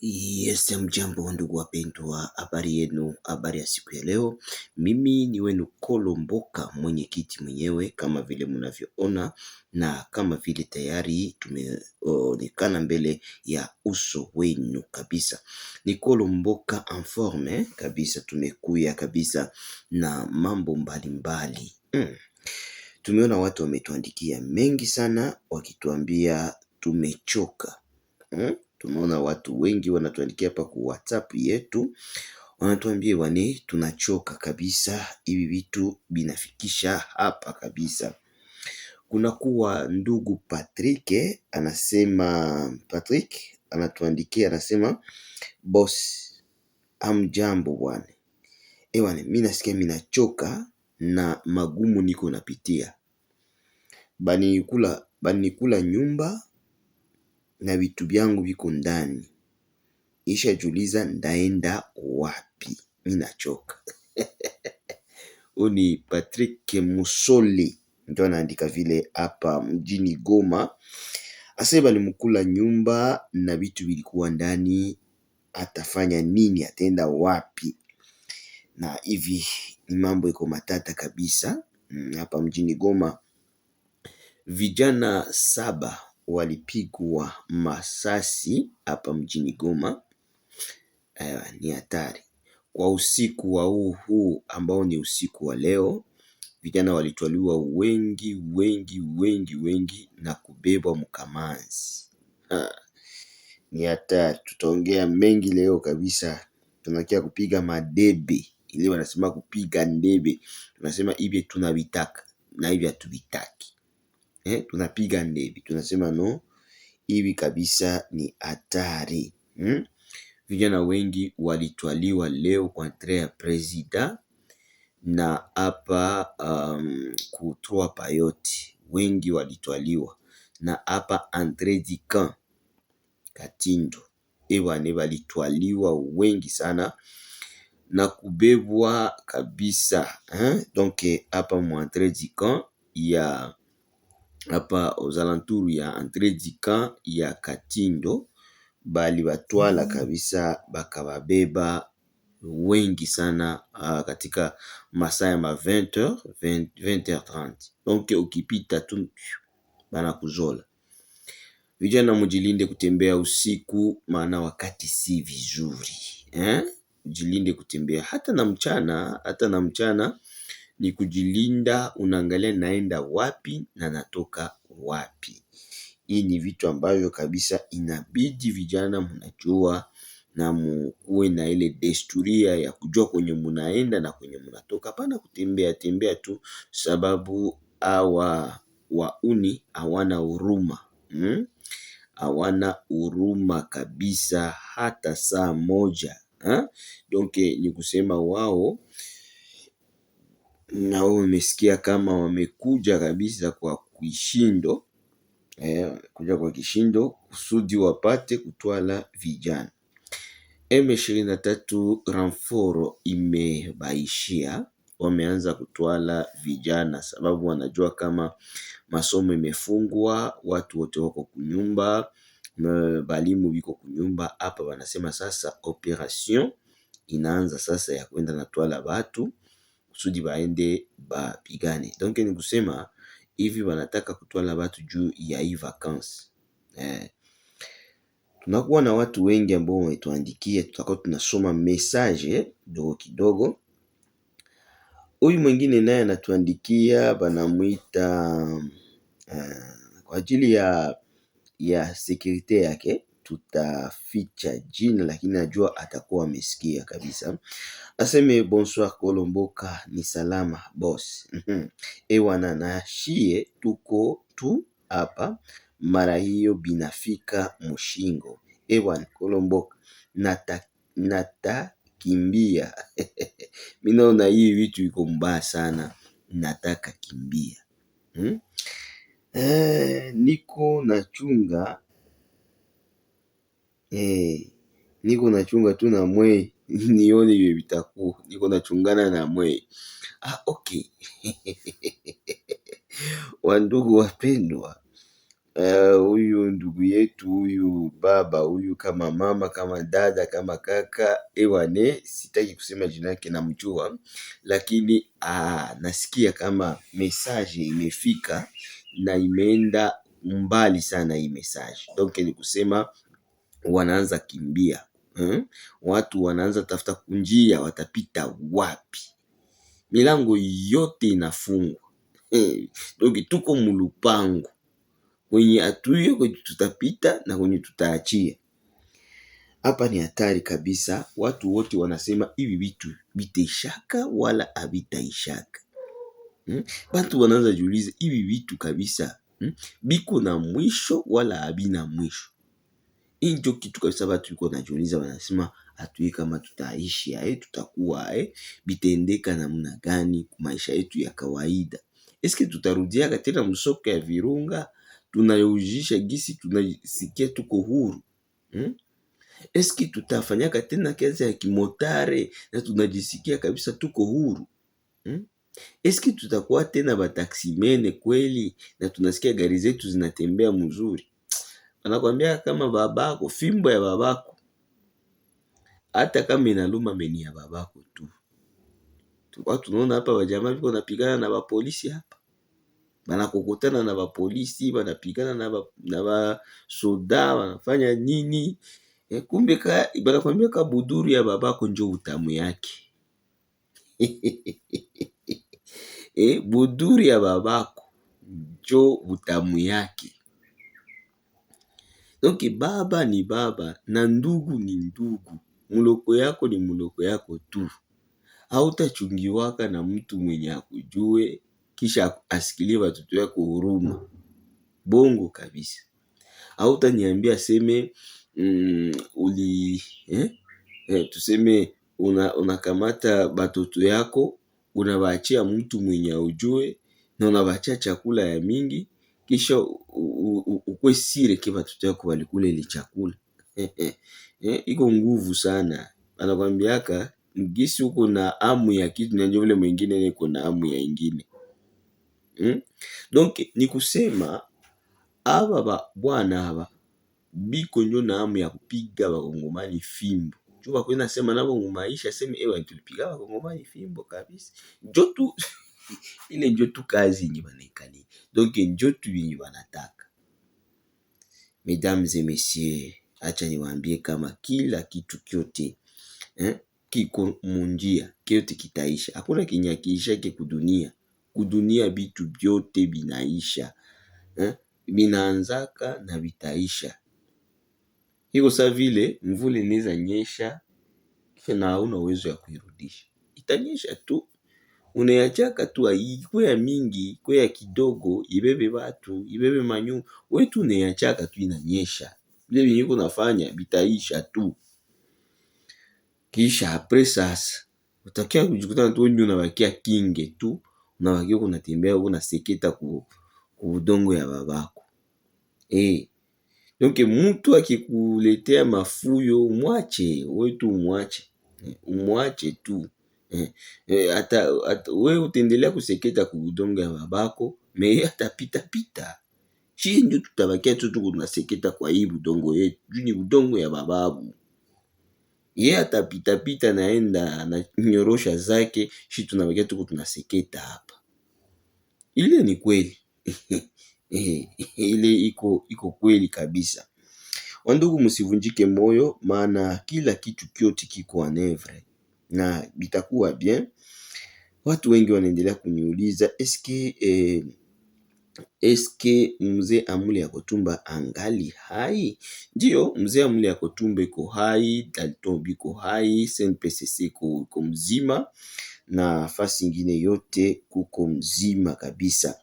Yes, mjambo ndugu wapendwa, habari yenu, habari ya siku ya leo. Mimi ni wenu Kolomboka, mwenyekiti mwenyewe kama vile mnavyoona, na kama vile tayari tumeonekana mbele ya uso wenu kabisa. Ni Kolomboka en forme kabisa, tumekuya kabisa na mambo mbalimbali. Tumeona watu wametuandikia mengi sana wakituambia tumechoka. Tumeona watu wengi wanatuandikia hapa ku WhatsApp yetu, wanatuambia wani tunachoka kabisa, hivi vitu binafikisha hapa kabisa. Kuna kuwa ndugu Patrick anasema, Patrick anatuandikia anasema, boss amjambo bwana. Ewane, mimi nasikia mimi nachoka na magumu niko napitia. Banikula nyumba na vitu vyangu viko ndani. Isha juliza ndaenda wapi? Mimi nachoka. Ni Patrick Musoli ndio anaandika vile hapa mjini Goma. Asa balimkula nyumba na vitu vilikuwa ndani, atafanya nini? Ataenda wapi? Na hivi ni mambo iko matata kabisa. Hapa mjini Goma vijana 7 walipigwa masasi hapa mjini Goma. Ni hatari kwa usiku wa huu ambao ni usiku wa leo. Vijana walitwaliwa wengi na kubebwa mkamanzi. Ni hatari, tutaongea mengi leo kabisa. Tunakia kupiga madebe, ile wanasema kupiga ndebe. Tunasema hivi tunavitaka na hivi hatuvitaki. Tunapiga ndebe, tunasema no, hivi kabisa ni hatari. Vijana wengi walitwaliwa leo kwa entre ya president na hapa kutoa payoti, wengi walitwaliwa na hapa Andre Dikan Katindo. Ewane walitwaliwa wengi sana na kubebwa kabisa. Donc hapa mu Andre Dikan ya hapa aux alentours ya Andre Dikan ya Katindo bali batwala kabisa, bakababeba wengi sana katika masaa ya 20h 20h30. Donc ukipita tu bana kuzola. Vijana mujilinde kutembea usiku, maana wakati si vizuri. Mujilinde kutembea hata na mchana ni kujilinda, unaangalia naenda wapi na natoka wapi. Hii ni vitu ambavyo kabisa inabidi vijana mnajua na muwe na ile desturia ya kujua kwenye munaenda na kwenye munatoka. Hapana kutembea tembea tu, sababu hawa wauni hawana huruma. Hawana huruma kabisa hata saa moja. Donc ni kusema wao na wao umesikia kama wamekuja kabisa kwa kishindo. Kuja kwa kishindo kusudi wapate kutwala vijana. M23 Ramforo imebaishia, wameanza kutwala vijana sababu wanajua kama masomo imefungwa, watu wote wako kunyumba, balimu biko kunyumba. Hapa wanasema sasa operation inaanza sasa ya kwenda natwala watu kusudi baende bapigane. Donc ni kusema hivi wanataka kutwala watu juu ya hii vacances. Tunakuwa na watu wengi ambao wametuandikia, tutakuwa tunasoma message kidogo kidogo. Huyu mwingine naye anatuandikia, banamuita kwa ajili ya security yake tutaficha jina, lakini najua atakuwa amesikia kabisa. Aseme bonsoir Kolomboka, ni salama boss. Ewana na shie tuko tu hapa, mara hiyo binafika mushingo. Ewana Kolomboka, natakimbia. Mimi naona hii vitu iko mbaya sana, nataka kimbia. Niko nachunga tu na mwe nione hiyo vitakuwa. Niko nachungana na mwe. Okay. Wandugu wapendwa, huyu ndugu yetu, huyu baba, huyu kama mama, kama dada, kama kaka, ewane, sitaki kusema jina yake namjua, lakini nasikia kama message imefika na imeenda mbali sana hii message. Donc ni kusema wanaanza kimbia, watu wanaanza tafuta njia, watapita wapi? Milango yote inafungwa. Donc tuko mulupango kwenye atuye kwenye tutapita na kwenye tutaachia. Hapa ni hatari kabisa. Watu wote wanasema hivi vitu vitaishaka wala havitaishaka. Watu wanaanza jiuliza hivi vitu kabisa, biko na mwisho wala habina mwisho. Hii ndio kitu kabisa watu wiko wanajiuliza, wanasema hatujui kama tutaishi tutakuwa bitaendeka namna gani kwa maisha yetu ya kawaida. Eske tutarudia tena msoko ya Virunga tunayoujisha gisi tunasikia tuko huru? Eske tutafanyaka tena kazi ya kimotare na tunajisikia kabisa tuko huru? Eske tutakuwa tena bataksimene kweli na tunasikia gari zetu zinatembea mzuri? Anakuambia kama babako, fimbo ya babako, hata kama inaluma meni ya babako tu. Tulikuwa tunaona hapa wajamaa viko napigana na bapolisi hapa, banakokotana na bapolisi, banapigana na basoda, wanafanya nini? Kumbe banakwambia ka buduru ya babako njo utamu yake. Buduru ya babako njo utamu yake. Donc baba ni baba na ndugu ni ndugu, muloko yako ni muloko yako tu. Hautachungiwaka na mtu mwenye akujue kisha asikilie watoto yako huruma. Bongo kabisa. Hautaniambia seme tuseme unakamata batoto yako unabaachia mtu mwenye ujue na unabaachia chakula ya mingi kisha ukwe sire ke batoto yako walikula ile chakula. Iko nguvu sana. Anakwambiaka ngisi uko na amu ya kitu na ndio vile mwingine yuko na amu ya ingine. Donc ni kusema aba bwana aba biko njo na amu ya kupiga bakongomani fimbo. Chuba kwenda sema nabo mu maisha sema tulipiga bakongomani fimbo kabisa. Njotu ile njotu kazi yenye banaikani. Donc njotu yenye banataka. Mesdames et messieurs, acha niwaambie kama kila kitu kyote kiko munjia, kyote kitaisha. Hakuna kenye hakiishaki kudunia. Kudunia bitu byote binaisha. Binaanzaka na bitaisha. Hiko sa vile mvula inaweza nyesha na hauna uwezo ya kuirudisha. Itanyesha tu. Unayachaka tu, ikuwe ya mingi, ikuwe ya kidogo, ibebe watu, ibebe manyumba, wewe tu unayachaka tu inanyesha. Vile vyenye uko nafanya bitaisha tu. Kisha apres sasa utakia kujikuta tu wewe unabakia kinge tu, unabakia unatembea huko unaseketa ku udongo ya babako. Donc mtu akikuletea mafuyo mwache, wewe tu umwache tu. Ata wewe utaendelea kuseketa ku udongo ya babako, me atapita pita. Shie ndio tutabakia tu tunaseketa kwa hii udongo yetu, ni udongo ya bababu. Yeye atapita pita naenda na nyorosha zake, shi tunabakia tu tunaseketa hapa. Ile ni kweli. Ile iko kweli kabisa. Wandugu, msivunjike moyo, maana kila kitu kyote kiko en œuvre na bitakuwa bien. Watu wengi wanaendelea kuniuliza eske mzee Amuli Yakotumba angali hai? Ndio, mzee Amuli Yakotumba iko hai, Dalton biko hai, SNPCC kuko mzima na fasi ingine yote kuko mzima kabisa.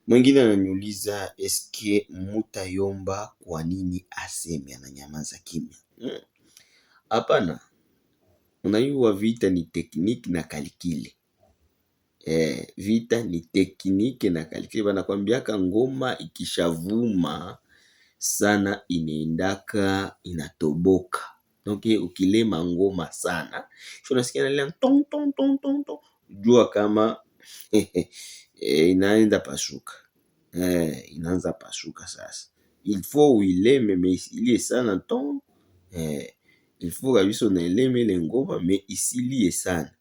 Mwingine ananiuliza eske Mutayomba kwa nini aseme ananyamaza kimya? Hapana. Unajua vita ni tekniki na kalikile. Vita ni tekniki na kalikile. Wanakwambiaka ngoma ikishavuma sana inaendaka inatoboka. Donc ukilema ngoma sana, unasikia inalia tong tong tong tong tong. Jua kama inaenda pasuka. inaanza pasuka sasa. Il faut uileme mais isilie sana ton, il faut kabisa unaileme ile ngoma mais isilie sana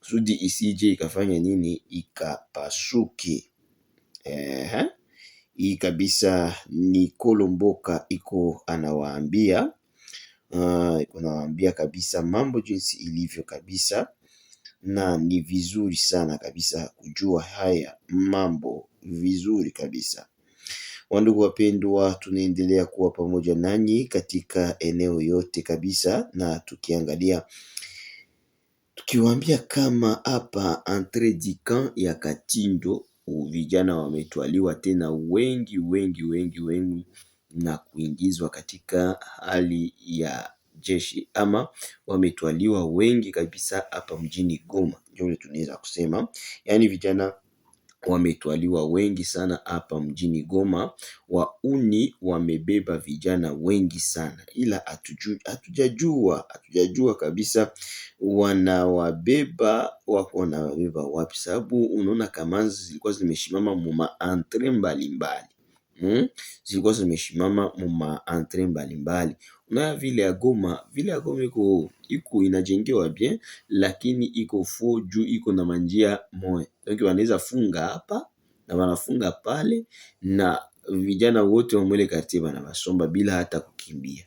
kusudi isije ikafanya nini, ikapasuke. Hii kabisa ni Kolo Mboka iko anawaambia, iko nawaambia kabisa mambo jinsi ilivyo kabisa, na ni vizuri sana kabisa kujua haya mambo vizuri kabisa. Wandugu wapendwa, tunaendelea kuwa pamoja nanyi katika eneo yote kabisa, na tukiangalia tukiwaambia kama hapa entre du camp ya Katindo vijana wametwaliwa tena wengi wengi wengi wengi na kuingizwa katika hali ya jeshi, ama wametwaliwa wengi kabisa hapa mjini Goma. Ndio tunaweza kusema yani vijana wametwaliwa wengi sana hapa mjini Goma. Wauni wamebeba vijana wengi sana, ila hatujajua kabisa wanawabeba wako wanawabeba wapi, sababu unaona kama zilikuwa zimeshimama mu entre mbalimbali, zilikuwa zimeshimama mu entre mbalimbali. Na vile ya Goma iko inajengewa bien, lakini iko fo juu iko na manjia moya, donc wanaweza funga hapa na wanafunga pale, na vijana wote wa mwele quartier wanawasomba bila hata kukimbia,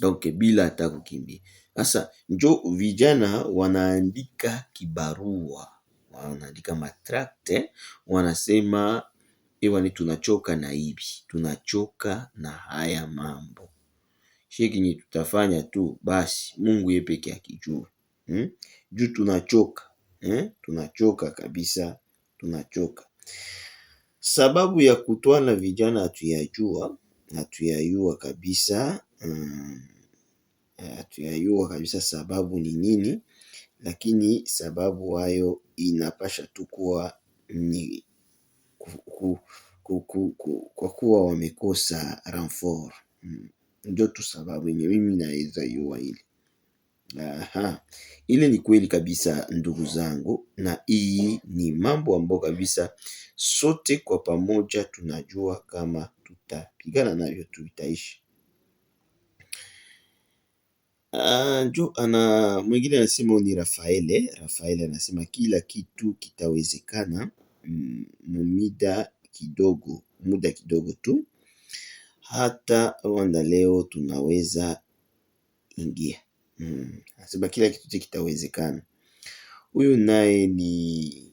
donc bila hata kukimbia. Sasa njo vijana wanaandika kibarua, wanaandika matracte, wanasema ewani tunachoka na hivi, tunachoka na haya mambo, shekinyi tutafanya tu basi Mungu yeye peke akijua. Juu tunachoka, tunachoka kabisa, tunachoka. Sababu ya kutwala vijana hatuyajua kabisa, hatuyajua kabisa sababu ni nini, lakini sababu hayo inapasha tu kuwa ni kwa kuwa wamekosa renfort. Ndio tu sababu yenye mimi naweza jua hili. Ile ni kweli kabisa ndugu zangu, na hii ni mambo ambayo kabisa sote kwa pamoja tunajua kama tutapigana navyo tutaishi. Njo mwingine anasema ni Rafaele anasema kila kitu kitawezekana muda kidogo tu, hata wanda leo tunaweza ingia. Anasema kila kitu kitawezekana. Huyu naye ni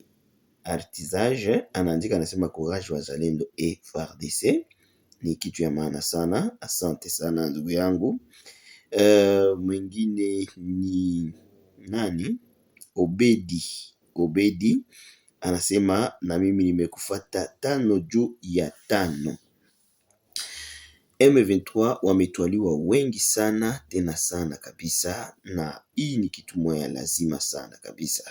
Artisage anaandika, anasema courage wazalendo et FARDC, ni kitu ya maana sana. Asante sana ndugu yangu. Mwingine ni nani? Obedi anasema na mimi nimekufata 5 juu ya 5. M23 wametwaliwa wengi sana tena sana kabisa, na hii ni kitu moya lazima sana kabisa.